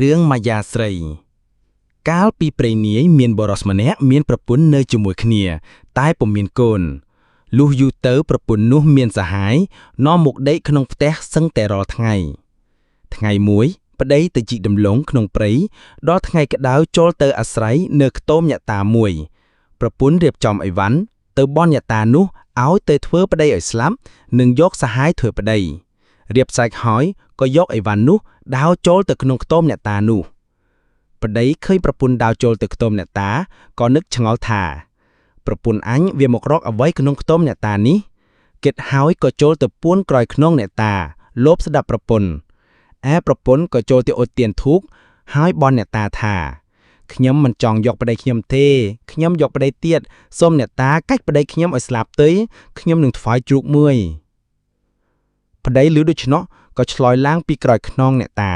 រឿងម៉ាយ៉ាស្រីកាលពីព្រេងនាយមានបរិសម្នាក់មានប្រពន្ធនៅជាមួយគ្នាតែពុំមានកូនលុះយូរទៅប្រពន្ធនោះមានសហាយនាំមកដេកក្នុងផ្ទះសឹងតែរាល់ថ្ងៃមួយប្តីទៅជីកដំឡូងក្នុងព្រៃដល់ថ្ងៃក្តៅចូលទៅអាស្រ័យនៅខ្ទមញាតាមួយប្រពន្ធរៀបចំអីវ៉ាន់ទៅបន់ញាតានោះឲ្យទៅធ្វើប្តីឲ្យស្លាប់និងយកសហាយធ្វើប្តីរៀបស្រេចហើយក៏យកអីវ៉ាន់នោះដាវចូលទៅក្នុងខ្ទមអ្នកតានោះប្តីឃើញប្រពន្ធដាវចូលទៅខ្ទមអ្នកតាក៏នឹកឆ្ងល់ថាប្រពន្ធអញវាមករកអ្វីក្នុងខ្ទមអ្នកតានេះគិតហើយក៏ចូលទៅពួនក្រោយខ្នងអ្នកតាលោបស្ដាប់ប្រពន្ធប្រពន្ធក៏ចូលទៅអុជទៀនធូបហើយបន់អ្នកតាថាខ្ញុំមិនចង់យកប្តីខ្ញុំទេខ្ញុំយកប្តីទៀតសូមអ្នកតាកាច់ប្តីខ្ញុំឲ្យស្លាប់ទៅខ្ញុំនឹងថ្វាយជ្រូកមួយប្តីឮដូច្នោះក៏ឆ្លើយឡើងពីក្រោយខ្នងអ្នកតា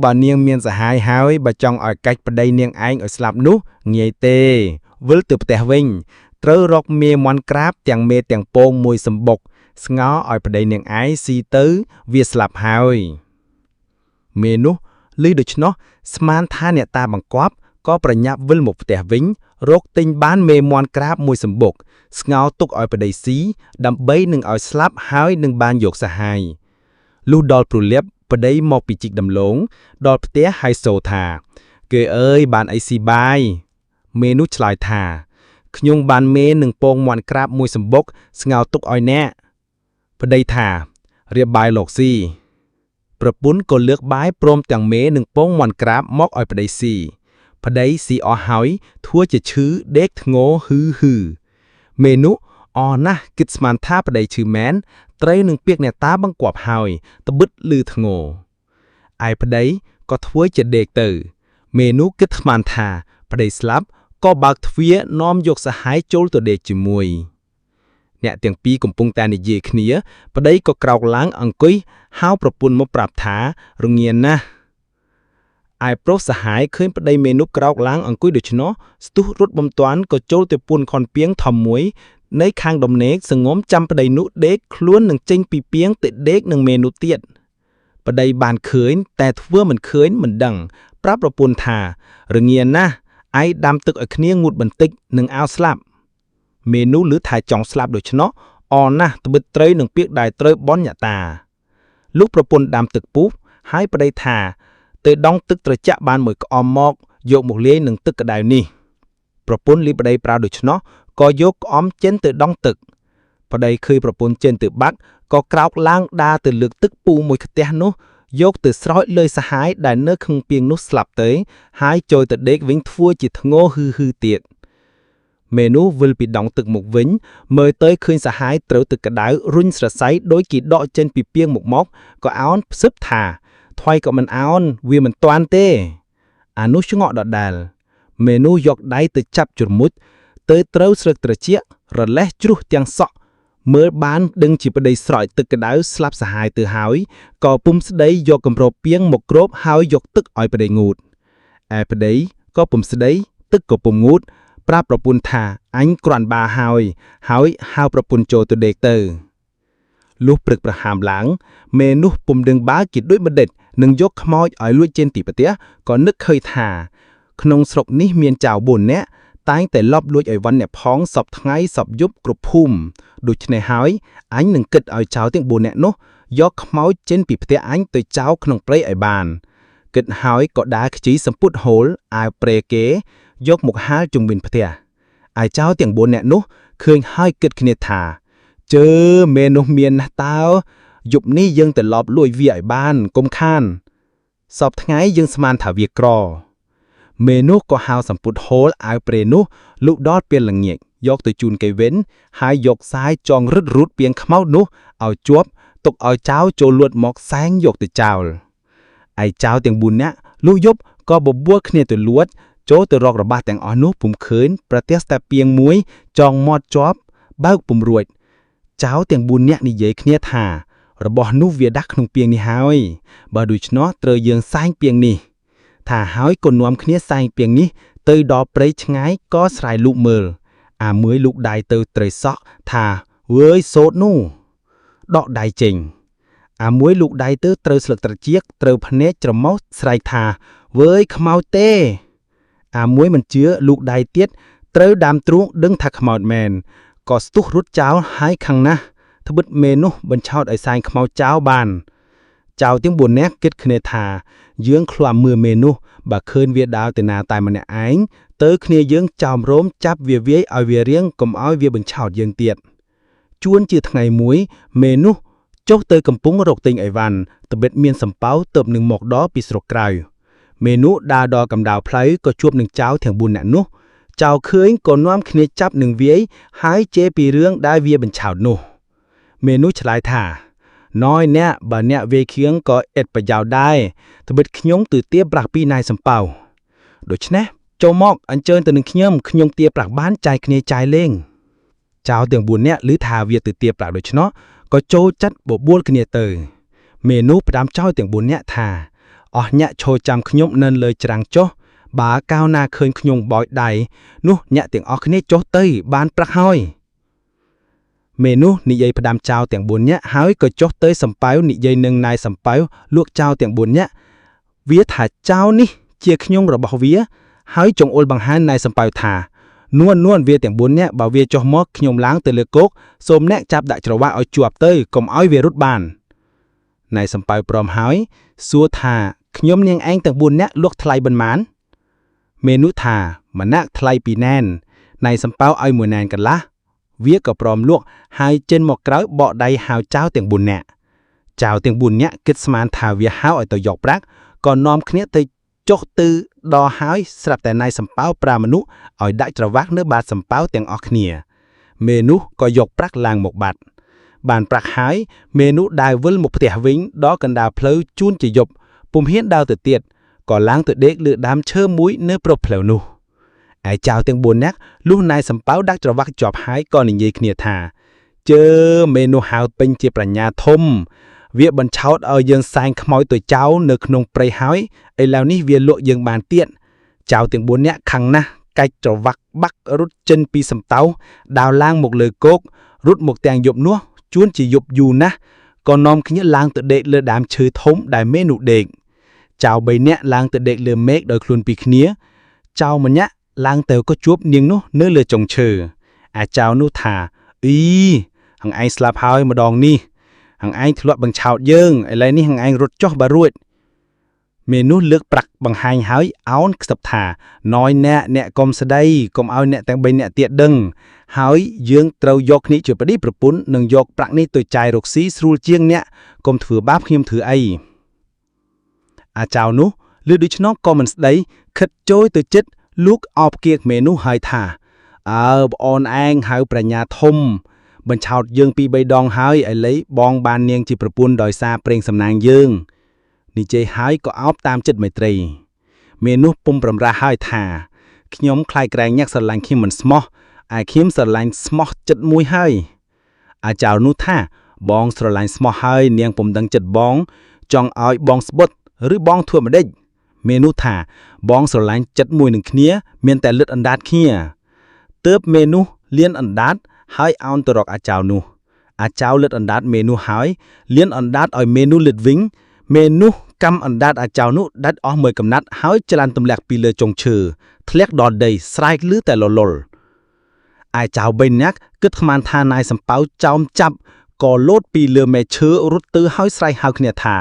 បើនាងមានសហាយហើយបើចង់ឲ្យកាច់ប្តីនាងឯងឲ្យស្លាប់នោះងាយទេវិលទៅផ្ទះវិញត្រូវរកមេមាន់ក្រាបទាំងមេទាំងពងមួយសម្បុកស្ងោឲ្យប្តីនាងឯងស៊ីទៅវាស្លាប់ហើយមេនោះឮដូច្នោះស្មានថាអ្នកតាបង្គាប់ក៏ប្រញាប់វិលមកផ្ទះវិញរកទិញបានមេមាន់ក្រាបមួយសម្បុកស្ងោទុកឲ្យប្តីស៊ីដើម្បីនឹងឲ្យស្លាប់ហើយនឹងបានយកសហាយលុះដល់ព្រលឹបប្តីមកពីជីកដំឡូងដល់ផ្ទះហើយសូថាគេអើយបានអីស៊ីបាយមេនោះឆ្លើយថាខ្ញុំបានមេនឹងពងមាន់ក្រាបមួយសម្បុកស្ងោទុកឲ្យអ្នកប្តីថារៀបបាយលោកស៊ីប្រពន្ធក៏លើកបាយព្រមទាំងមេនឹងពងមាន់ក្រាបមកឲ្យប្តីស៊ីប្តីស៊ីអស់ហើយធួជាឈឺដេកធ្ងោហឺមេនោះអណាស់គិតស្មានថាប្តីឈឺមែនត្រូវនឹងពាក្យអ្នកតាបង្គាប់ហើយត្បិតលឺធ្ងោឯប្តីក៏ធ្វើជាដេកទៅមេនោះគិតស្មានថាប្តីស្លាប់ក៏បើកទ្វារនាំយកសហាយចូលទៅដេកជាមួយអ្នកទាំងពីរកំពុងតែនិយាយគ្នាប្តីក៏ក្រោកឡើងអង្គុយហៅប្រពន្ធមកប្រាប់ថារងាណាស់ឯប្រុសសហាយឃើញប្តីមេនោះក្រោកឡើងអង្គុយដូច្នោះស្ទុះរត់បំទាន់ក៏ចូលទៅពួនខនពាងធំមួយនៅខាងដំណេកសងំចាំប្តីនោះដេកខ្លួននឹងចេញពីពាងទៅដេកនឹងមេនោះទៀតប្តីបានឃើញតែធ្វើមិនឃើញមិនដឹងប្រាប់ប្រពន្ធថារងាណាស់ឯងដាំទឹកឲ្យគ្នាងូតបន្តិចនឹងឲ្យស្លាប់មេនោះឮថាចង់ស្លាប់ដូច្នោះអណាស់ត្បិតត្រូវនឹងពាក្យដែលត្រូវបន់ញាតាលុះប្រពន្ធដាំទឹកពុះហើយប្តីថាទៅដងទឹកត្រជាក់បានមួយក្អមមកយកមកលាយនឹងទឹកក្តៅនេះប្រពន្ធលីប្តីប្រើដូច្នោះក៏យកក្អមចិនទៅដងទឹកប្តីឃើញប្រពន្ធចិនទៅបាត់ក៏ក្រោកឡើងដើរទៅលើកទឹកពូមួយខ្ទះនោះយកទៅស្រោចលើសហាយដែលនៅក្នុងពាងនោះស្លាប់ទៅហើយចូលទៅដេកវិញធ្វើជាធ្ងោហឺទៀតមេនោះវិលពីដងទឹកមកវិញមើលទៅឃើញសហាយត្រូវទឹកក្តៅរុញស្រសៃដោយគេដកចេញពីពាងមកក៏អោនផ្សឹបថាថ្វាយក៏មិនអោនវាមិនតាន់ទេអានោះឆ្ងក់ដដែលមេនោះយកដៃទៅចាប់ជ្រមុជទៅត្រូវស្រឹកត្រជាក់រលេះជ្រុះទាំងសក់មើលបានដឹងជាប្តីស្រោចទឹកក្តៅស្លាប់សហាយទៅហើយក៏ពុំស្ដីយកកំរោបពាងមកគ្របហើយយកទឹកឲ្យប្តីងូតឯប្តីក៏ពុំស្ដីទឹកក៏ពុំងូតប្រាប់ប្រពន្ធថាអញគ្រាន់បាហើយហៅប្រពន្ធចូលទៅដេកទៅលុះព្រឹកប្រហាមឡើងមេនោះពុំដឹងបើគេដូចបណ្ឌិតនឹងយកខ្មោចឲ្យលួចចេញពីផ្ទះក៏នឹកឃើញថាក្នុងស្រុកនេះមានចៅ4នាក់តែងតែលបលួចឲ្យវណ្ណអ្នកផងសពថ្ងៃសពយប់គ្រប់ភូមិដូច្នេះហើយអញនឹងគិតឲ្យចៅទាំង4នាក់នោះយកខ្មោចចេញពីផ្ទះអញទៅចោលក្នុងព្រៃឲ្យបានគិតហើយក៏ដើរខ្ជីសម្ពុតហូលអាវព្រែគេយកមកហាលជុំវិញផ្ទះឯចៅទាំង4នាក់នោះឃើញហើយគិតគ្នាថាជើមេនោះមានណាស់តើយប់នេះយើងទៅលបលួចវាឲ្យបានកុំខានសពថ្ងៃយើងស្មានថាវាក្រមេនោះក៏ហៅសម្ពុតហូលអាវព្រែនោះលុកដល់ពេលល្ងាចយកទៅជូនគេវិញហើយយកខ្សែចងរឹតរូតពាងខ្មោចនោះឲ្យជាប់ទុកឲ្យចៅចូលលួចមកសែងយកទៅចោលឯចៅទាំង4នាក់លុះយប់ក៏បបួលគ្នាទៅលួចចូលទៅរករបស់ទាំងអស់នោះពុំឃើញប្រទះតែពាងមួយចងមាត់ជាប់បើកពុំរួចចៅទាំង4នាក់និយាយគ្នាថារបស់នោះវាដាក់ក្នុងពាងនេះហើយបើដូច្នោះត្រូវយើងសែងពាងនេះថាហើយក៏នាំគ្នាសែងពាងនេះទៅដល់ព្រៃឆ្ងាយក៏ស្រែកលូកមើលអាមួយលូកដៃទៅត្រីសក់ថាវើយសោតនោះដកដៃចេញ មួយលោកដៃទៅត្រូវស្លឹកត្រចៀកត្រូវភ្នែកច្រមុះស្រែកថាវើយខ្មោចទេមួយមិនជឿលោកដៃទៀតត្រូវដាំទ្រូងដឹងថាខ្មោចមែនក៏ស្ទុះរត់ចោលហើយខាងណាស់ត្បិតមេនោះបញ្ឆោតឲ្យសែងខ្មោចចោលបានចៅទាំង4នាក់គិតគ្នាថាយើងឃ្លាំមើលមេនោះបើឃើញវាដើរទៅណាតែម្នាក់ឯងទៅគ្នាយើងចោមរោមចាប់វាវាយឲ្យវារៀងកុំឲ្យវាបញ្ឆោតយើងទៀតជួនជាថ្ងៃមួយមេនោះចុះទៅកំពុងរកទិញអីវ៉ាន់ត្បិតមានសំប៉ៅទៅនឹងមកដល់ពីស្រុកក្រៅមេនោះដើរដល់កំដៅផ្លូវក៏ជួបនឹងចៅទាំង4នាក់នោះចៅឃើញក៏នាំគ្នាចាប់នឹងវាយហើយជេរពីរឿងដែលវាបញ្ឆោតនោះមេនោះឆ្លើយថាណយអ្នកបើអ្នកវាយខៀងក៏ឥតប្រយោជន៍ដែរត្បិតខ្ញុំទើទាប្រាក់ពីនายសំប៉ៅដូច្នេះចូលមកអញ្ជើញទៅនឹងខ្ញុំទាប្រាក់បានចាយគ្នាចាយលេងចៅទាំង4នាក់ឮថាវាទើទាប្រាក់ដូច្នោះក៏ចូលចាត់បបួលគ្នាទៅមេនោះផ្ដាំចៅទាំង4នាក់ថាអស់អ្នកឈរចាំខ្ញុំនៅលើច្រាំងចុះបើកាលណាឃើញខ្ញុំបោចដៃនោះអ្នកទាំងអស់គ្នាចុះទៅបានប្រាក់ហើយមេនោះនិយាយផ្ដាំចៅទាំង4នាក់ហើយក៏ចុះទៅសំប៉ៅនិយាយនឹងនายសំប៉ៅលួកចៅទាំង4នាក់វាថាចៅនេះជាខ្ញុំរបស់វាហើយចង្អុលបង្ហាញនายសំប៉ៅថានួនវាទាំង4នាក់បើវាចុះមកខ្ញុំឡើងទៅលើគោកសូមអ្នកចាប់ដាក់ច្រវាក់ឲ្យជាប់ទៅកុំឲ្យវារត់បាននายសំប៉ៅព្រមហើយសួរថាខ្ញុំនាងឯងទាំង4នាក់លក់ថ្លៃប៉ុន្មានមេនោះថាម្នាក់ថ្លៃ2ណែននายសំប៉ៅឲ្យ1ណែនកន្លះវាក៏ព្រមលក់ហើយចេញមកក្រៅបកដៃហៅចៅទាំង4នាក់ចៅទាំង4នាក់គិតស្មានថាវាហៅឲ្យទៅយកប្រាក់ក៏នាំគ្នាទៅចុះទៅដល់ហើយស្រាប់តែនายសំប៉ៅប្រាមនុស្សឲ្យដាក់ច្រវាក់នៅបាតសំប៉ៅទាំងអស់គ្នាមេនោះក៏យកប្រាក់ឡើងមកបាត់បានប្រាក់ហើយមេនោះដើរវិលមកផ្ទះវិញដល់កណ្ដាលផ្លូវជួនជាយប់ពុំហ៊ានដើរទៅទៀតក៏ឡើងទៅដេកលើដើមឈើមួយនៅប្រផ្លូវនោះឯចៅទាំង4នាក់លុះនายសំប៉ៅដាក់ច្រវាក់ជាប់ហើយក៏និយាយគ្នាថាជើមេនោះហៅពេញជាប្រាជ្ញាធំវាបញ្ឆោតឲ្យយើងសែងខ្មោចទៅចៅនៅក្នុងព្រៃហើយឥឡូវនេះវាលក់យើងបានទៀតចៅទាំង4នាក់ខឹងណាស់កាច់ច្រវាក់បាក់រត់ចេញពីសំតៅដើរឡើងមកលើគោករត់មកទាំងយប់នោះជួនជាយប់យូរណាស់ក៏នាំគ្នាឡើងទៅដេកលើដើមឈើធំដែលមេនោះដេកចៅ3នាក់ឡើងទៅដេកលើមេឃដោយខ្លួនពីគ្នាចៅម្នាក់ឡើងទៅក៏ជួបនាងនោះនៅលើចុងឈើចៅនោះថាអ៊ីហងឯងស្លាប់ហើយម្ដងនេះហងឯងធ្លាប់បង្ឆោតយើងឥឡូវនេះហងឯងរត់ចុះបើរួចមេនោះលើកប្រាក់បង្ហាញហើយអោនខ្សឹបថាណយអ្នកកុំស្ដីកុំឲ្យអ្នកទាំង3នាក់ទៀតដឹងហើយយើងត្រូវយកគ្នាជាប្តីប្រពន្ធនិងយកប្រាក់នេះទៅចាយរកស៊ីស្រួលជាងអ្នកកុំធ្វើបាបខ្ញុំធ្វើអីចៅនោះឮដូច្នោះក៏មិនស្ដីខិតចូលទៅចិត្តលូកអោបគៀកមេនោះហើយថាប្អូនឯងហៅប្រាជ្ញាធំបញ្ឆោតយើងពី3ដងហើយឥឡូវបងបាននាងជាប្រពន្ធដោយសារប្រេងសំណាងយើងនិយាយហើយក៏អោបតាមចិត្តមេត្រីមេនោះពុំប្រំរាស់ហើយថាខ្ញុំខ្លាចក្រែងញាក់ស្រឡាញ់ខ្ញុំមិនស្មោះខ្ញុំស្រឡាញ់ស្មោះចិត្តមួយហើយចៅនោះថាបងស្រឡាញ់ស្មោះហើយនាងពុំដឹងចិត្តបងចង់ឲ្យបងស្បុតឬបងធ្វើម្ដេចមេនោះថាបងស្រឡាញ់ចិត្តមួយនឹងគ្នាមានតែលិតអណ្ដាតគ្នាទើបមេនោះលៀនអណ្ដាតហើយអោនទៅរកចៅនោះចៅលិតអណ្ដាតមេនោះហើយលៀនអណ្ដាតឲ្យមេនោះលិតវិញមេនោះកម្មអណ្ដាតចៅនោះដាច់អស់មួយកំណាត់ហើយចល័នទម្លាក់ពីលើចុងឈើធ្លាក់ដល់ដីស្រែកលឺតែលលល់ចៅ3នាក់គិតខ្មានថានายសំប៉ៅចោមចាប់ក៏លោតពីលើមេឈើរត់ទៅហើយស្រែកហៅគ្នាថា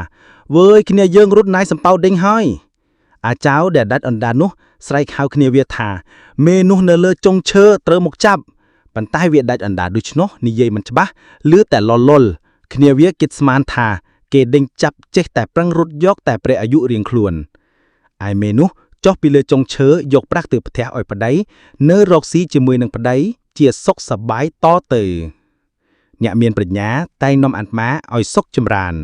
វើយគ្នាយើងរត់នายសំប៉ៅដេញហើយចៅដែលដាច់អណ្ដាតនោះស្រែកហៅគ្នាវាថាមេនោះនៅលើចុងឈើត្រូវមកចាប់ប៉ុន្តែវាដាច់អណ្ដាតដូច្នោះនិយាយមិនច្បាស់លឺតែលលល់គ្នាវាគិតស្មានថាគេដេញចាប់ចេះតែប្រឹងរត់យកតែព្រះអាយុរៀងខ្លួនមេនោះចុះពីលើចុងឈើយកប្រាក់ទៅផ្ទះឲ្យប្តីនៅរកស៊ីជាមួយនឹងប្តីជាសុខសប្បាយតទៅអ្នកមានប្រាជ្ញាតែងនាំអាត្មាឲ្យសុខចម្រើន